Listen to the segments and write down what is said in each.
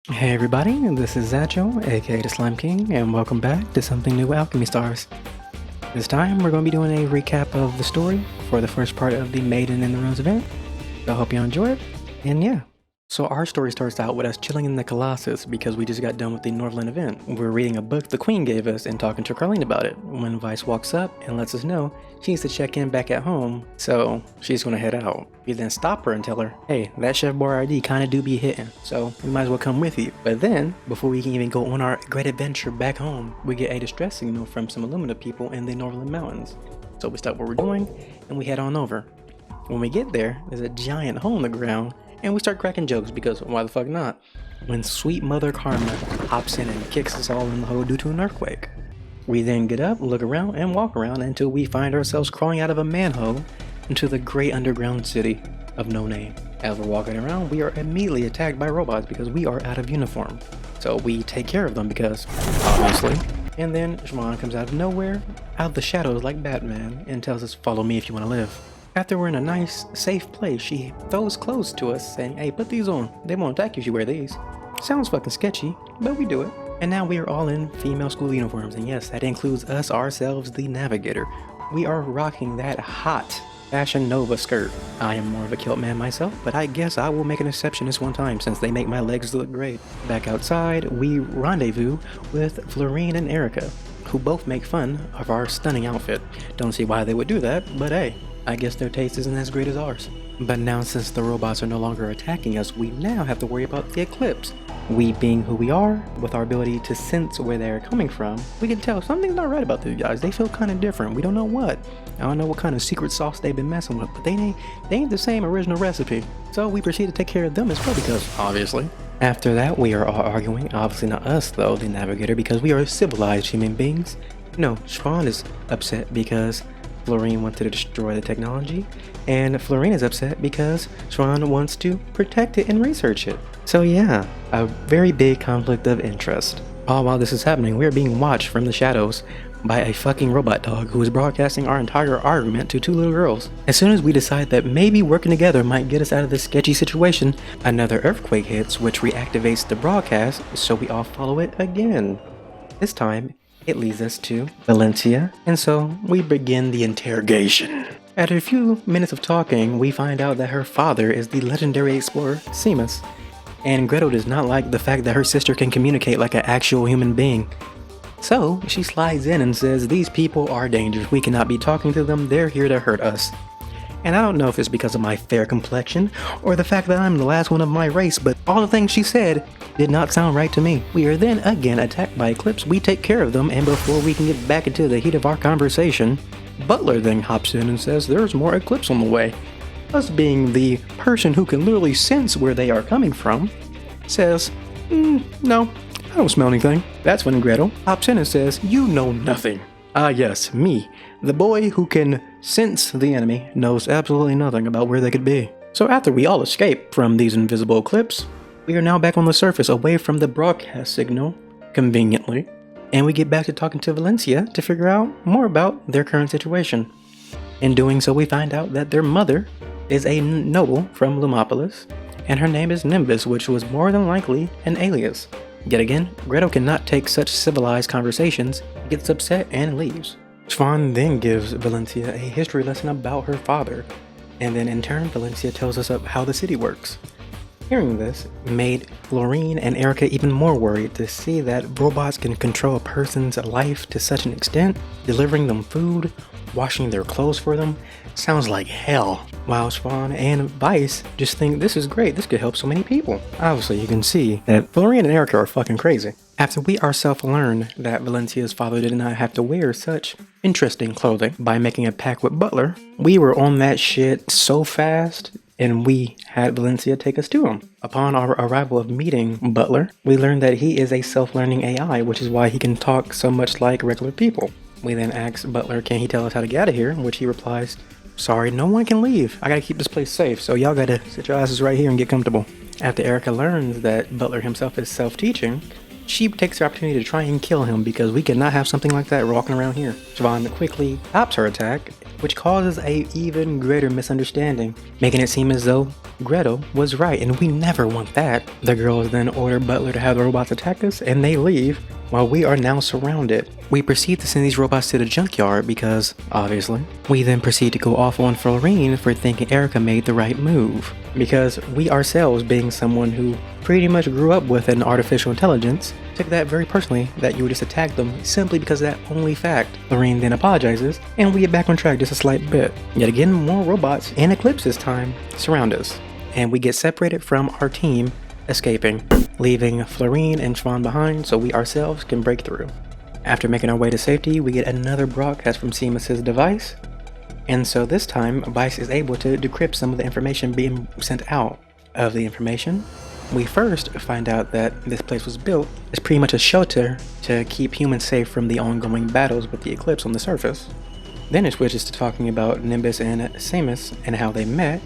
Hey everybody, this is Zacho, aka the Slime King, and welcome back to Something New with Alchemy Stars. This time we're going to be doing a recap of the story for the first part of the Maiden in the Ruins event. So I hope you enjoy it, and yeah. So our story starts out with us chilling in the Colossus because we just got done with the Northland event. We're reading a book the Queen gave us and talking to Carlene about it when Vice walks up and lets us know she needs to check in back at home, so she's gonna head out. We then stop her and tell her, hey, that Chef Boyardee kinda do be hitting, so we might as well come with you. But then, before we can even go on our great adventure back home, we get a distress signal from some Illumina people in the Northland Mountains. So we stop what we're doing and we head on over. When we get there, there's a giant hole in the ground, and we start cracking jokes because why the fuck not? When sweet Mother Karma hops in and kicks us all in the hole due to an earthquake. We then get up, look around, and walk around until we find ourselves crawling out of a manhole into the great underground city of no name. As we're walking around, we are immediately attacked by robots because we are out of uniform. So we take care of them because, obviously. And then Shimon comes out of nowhere, out of the shadows like Batman, and tells us, follow me if you want to live. After we're in a nice, safe place, she throws clothes to us saying, hey, put these on. They won't attack you if you wear these. Sounds fucking sketchy, but we do it. And now we are all in female school uniforms, and yes, that includes us ourselves, the Navigator. We are rocking that hot Fashion Nova skirt. I am more of a kilt man myself, but I guess I will make an exception this one time since they make my legs look great. Back outside, we rendezvous with Florine and Erica, who both make fun of our stunning outfit. Don't see why they would do that, but hey. I guess their taste isn't as great as ours. But now since the robots are no longer attacking us, we now have to worry about the eclipse. We being who we are, with our ability to sense where they're coming from, we can tell something's not right about these guys. They feel kind of different. We don't know what. I don't know what kind of secret sauce they've been messing with, but they ain't the same original recipe. So we proceed to take care of them as well because, obviously. After that, we are all arguing. Obviously not us though, the Navigator, because we are civilized human beings. No, Siobhan is upset because Florine wanted to destroy the technology, and Florine is upset because Siobhan wants to protect it and research it. So yeah, a very big conflict of interest. All while this is happening, we are being watched from the shadows by a fucking robot dog who is broadcasting our entire argument to two little girls. As soon as we decide that maybe working together might get us out of this sketchy situation, another earthquake hits which reactivates the broadcast, so we all follow it again. This time, it leads us to Valencia, and so we begin the interrogation. After a few minutes of talking, we find out that her father is the legendary explorer Seamus, and Gretel does not like the fact that her sister can communicate like an actual human being. So she slides in and says, these people are dangerous, we cannot be talking to them, they're here to hurt us. And I don't know if it's because of my fair complexion, or the fact that I'm the last one of my race, but all the things she said did not sound right to me. We are then again attacked by Eclipse, we take care of them, and before we can get back into the heat of our conversation, Butler then hops in and says there's more Eclipse on the way. Us being the person who can literally sense where they are coming from, says, no, I don't smell anything. That's when Gretel hops in and says, you know nothing. Ah yes, me, the boy who can sense the enemy, knows absolutely nothing about where they could be. So after we all escape from these invisible eclipse, we are now back on the surface away from the broadcast signal, conveniently, and we get back to talking to Valencia to figure out more about their current situation. In doing so, we find out that their mother is a noble from Lumopolis, and her name is Nimbus, which was more than likely an alias. Yet again, Gretel cannot take such civilized conversations, gets upset, and leaves. Siobhan then gives Valencia a history lesson about her father, and then in turn, Valencia tells us how the city works. Hearing this made Florine and Erica even more worried to see that robots can control a person's life to such an extent, delivering them food, washing their clothes for them, sounds like hell. While Siobhan and Vice just think this is great, this could help so many people. Obviously you can see that Florine and Erica are fucking crazy. After we ourselves learn that Valencia's father did not have to wear such interesting clothing by making a pact with Butler, we were on that shit so fast, and we had Valencia take us to him. Upon our arrival of meeting Butler, we learned that he is a self-learning AI, which is why he can talk so much like regular people. We then ask Butler, can he tell us how to get out of here? Which he replies, sorry, no one can leave. I gotta keep this place safe, so y'all gotta sit your asses right here and get comfortable. After Erica learns that Butler himself is self-teaching, she takes the opportunity to try and kill him because we cannot have something like that walking around here. Siobhan quickly stops her attack, which causes a even greater misunderstanding, making it seem as though Gretel was right, and we never want that. The girls then order Butler to have the robots attack us, and they leave, while we are now surrounded. We proceed to send these robots to the junkyard because, obviously. We then proceed to go off on Florine for thinking Erica made the right move. Because we ourselves, being someone who pretty much grew up with an artificial intelligence, took that very personally that you would just attack them simply because of that only fact. Florine then apologizes, and we get back on track just a slight bit. Yet again, more robots, and Eclipse this time, surround us. And we get separated from our team, escaping, leaving Florine and Siobhan behind so we ourselves can break through. After making our way to safety, we get another broadcast from Seamus's device, and so this time, Vice is able to decrypt some of the information being sent out. Of the information, we first find out that this place was built as pretty much a shelter to keep humans safe from the ongoing battles with the Eclipse on the surface. Then it switches to talking about Nimbus and Seamus and how they met.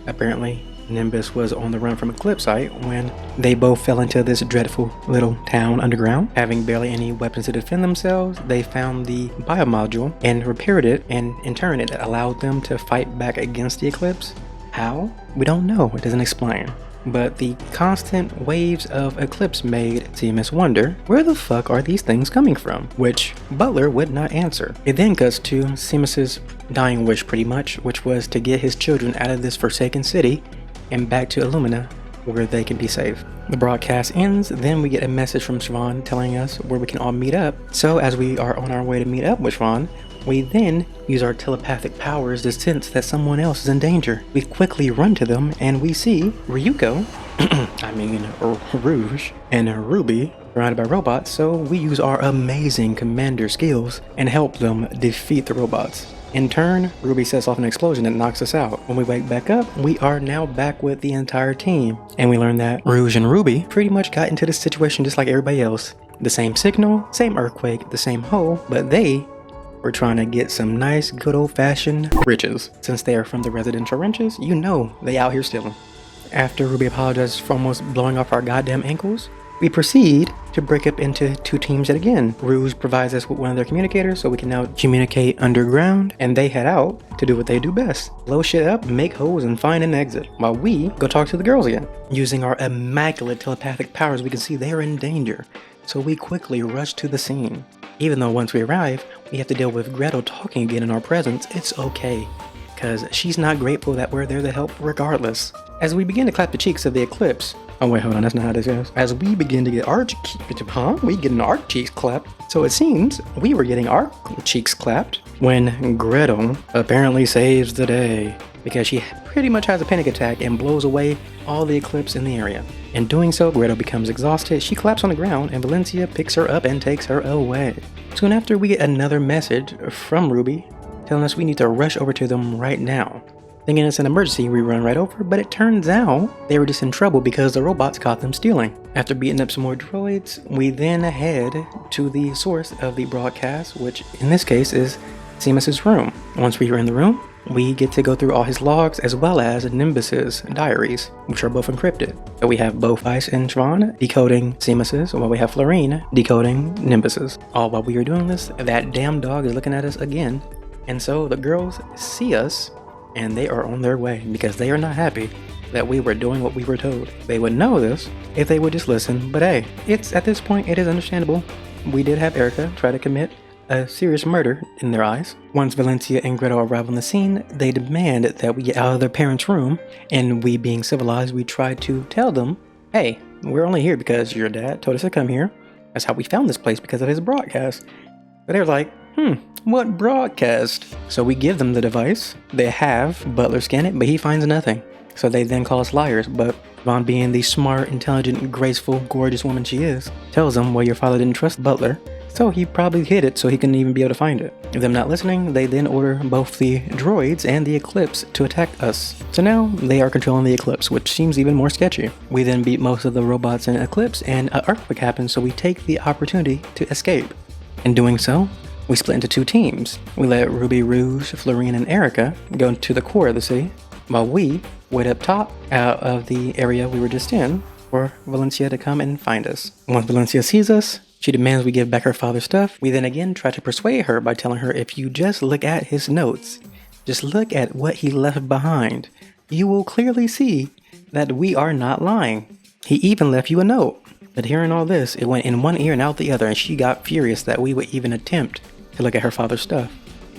Apparently, Nimbus was on the run from Eclipsite when they both fell into this dreadful little town underground. Having barely any weapons to defend themselves, they found the biomodule and repaired it, and in turn it allowed them to fight back against the Eclipse. How? We don't know, it doesn't explain. But the constant waves of Eclipse made Seamus wonder, where the fuck are these things coming from? Which Butler would not answer. It then cuts to Seamus's dying wish pretty much, which was to get his children out of this forsaken city and back to Illumina where they can be safe. The broadcast ends, then we get a message from Siobhan telling us where we can all meet up. So as we are on our way to meet up with Siobhan, we then use our telepathic powers to sense that someone else is in danger. We quickly run to them and we see Ryuko, Rouge, and Ruby surrounded by robots, so we use our amazing commander skills and help them defeat the robots. In turn, Ruby sets off an explosion that knocks us out. When we wake back up, we are now back with the entire team, and we learn that Rouge and Ruby pretty much got into this situation just like everybody else. The same signal, same earthquake, the same hole, but they were trying to get some nice good old-fashioned riches. Since they are from the residential ranches, you know they out here stealing. After Ruby apologizes for almost blowing off our goddamn ankles, we proceed to break up into two teams yet again. Rouge provides us with one of their communicators so we can now communicate underground, and they head out to do what they do best. Blow shit up, make holes, and find an exit, while we go talk to the girls again. Using our immaculate telepathic powers, we can see they are in danger, so we quickly rush to the scene. Even though once we arrive, we have to deal with Gretel talking again in our presence, it's okay, cause she's not grateful that we're there to help regardless. As we begin to clap the cheeks of the Eclipse, oh wait, hold on, that's not how this goes. As we begin to get our cheeks clapped. So it seems we were getting our cheeks clapped when Gretel apparently saves the day, because she pretty much has a panic attack and blows away all the Eclipse in the area. In doing so, Gretel becomes exhausted, she collapses on the ground, and Valencia picks her up and takes her away. Soon after, we get another message from Ruby telling us we need to rush over to them right now. Thinking it's an emergency, we run right over, but it turns out they were just in trouble because the robots caught them stealing. After beating up some more droids, we then head to the source of the broadcast, which in this case is Seamus's room. Once we are in the room, we get to go through all his logs as well as Nimbus's diaries, which are both encrypted. So we have both Ice and Siobhan decoding Seamus's, while we have Florine decoding Nimbus's. All while we are doing this, that damn dog is looking at us again, and so the girls see us and they are on their way because they are not happy that we were doing what we were told. They would know this if they would just listen, but hey, it's at this point it is understandable. We did have Erica try to commit a serious murder in their eyes. Once Valencia and Gretel arrive on the scene, they demand that we get out of their parents' room, and we being civilized, we try to tell them, hey, we're only here because your dad told us to come here. That's how we found this place, because of his broadcast. But they're like, what broadcast? So we give them the device. They have Butler scan it, but he finds nothing. So they then call us liars, but Vaughn, being the smart, intelligent, graceful, gorgeous woman she is, tells them, well, your father didn't trust Butler, so he probably hid it so he couldn't even be able to find it. With them not listening, they then order both the droids and the Eclipse to attack us. So now they are controlling the Eclipse, which seems even more sketchy. We then beat most of the robots in Eclipse, and an earthquake happens, so we take the opportunity to escape. In doing so, we split into two teams. We let Ruby, Rouge, Florine, and Erica go to the core of the city, while we wait up top out of the area we were just in for Valencia to come and find us. Once Valencia sees us, she demands we give back her father's stuff. We then again try to persuade her by telling her, if you just look at his notes, just look at what he left behind, you will clearly see that we are not lying. He even left you a note. But hearing all this, it went in one ear and out the other, and she got furious that we would even attempt to look at her father's stuff,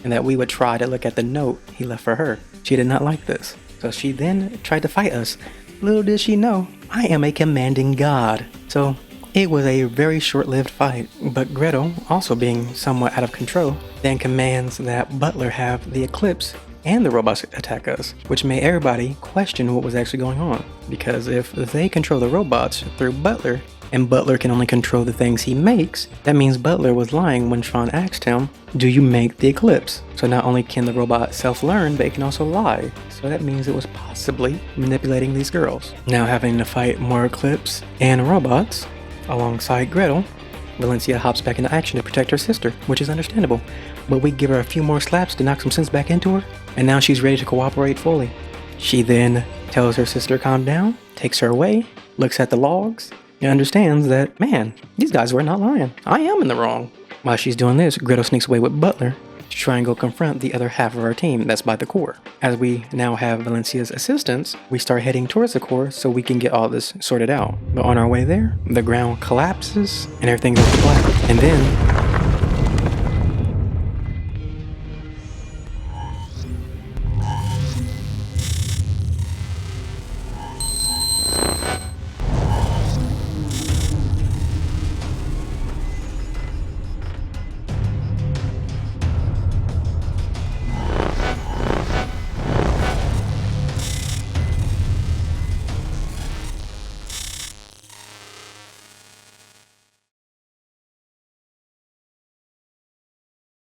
and that we would try to look at the note he left for her. She did not like this, so she then tried to fight us. Little did she know, I am a commanding god. So it was a very short-lived fight, but Gretel, also being somewhat out of control, then commands that Butler have the eclipse and the robots attack us, which made everybody question what was actually going on. Because if they control the robots through Butler, and Butler can only control the things he makes, that means Butler was lying when Tron asked him, do you make the eclipse? So not only can the robot self-learn, but it can also lie. So that means it was possibly manipulating these girls. Now having to fight more eclipse and robots alongside Gretel, Valencia hops back into action to protect her sister, which is understandable. But we give her a few more slaps to knock some sense back into her, and now she's ready to cooperate fully. She then tells her sister to calm down, takes her away, looks at the logs, and understands that, man, these guys were not lying. I am in the wrong. While she's doing this, Gretel sneaks away with Butler to try and go confront the other half of our team that's by the core. As we now have Valencia's assistance, we start heading towards the core so we can get all this sorted out. But on our way there, the ground collapses and everything goes to black. And then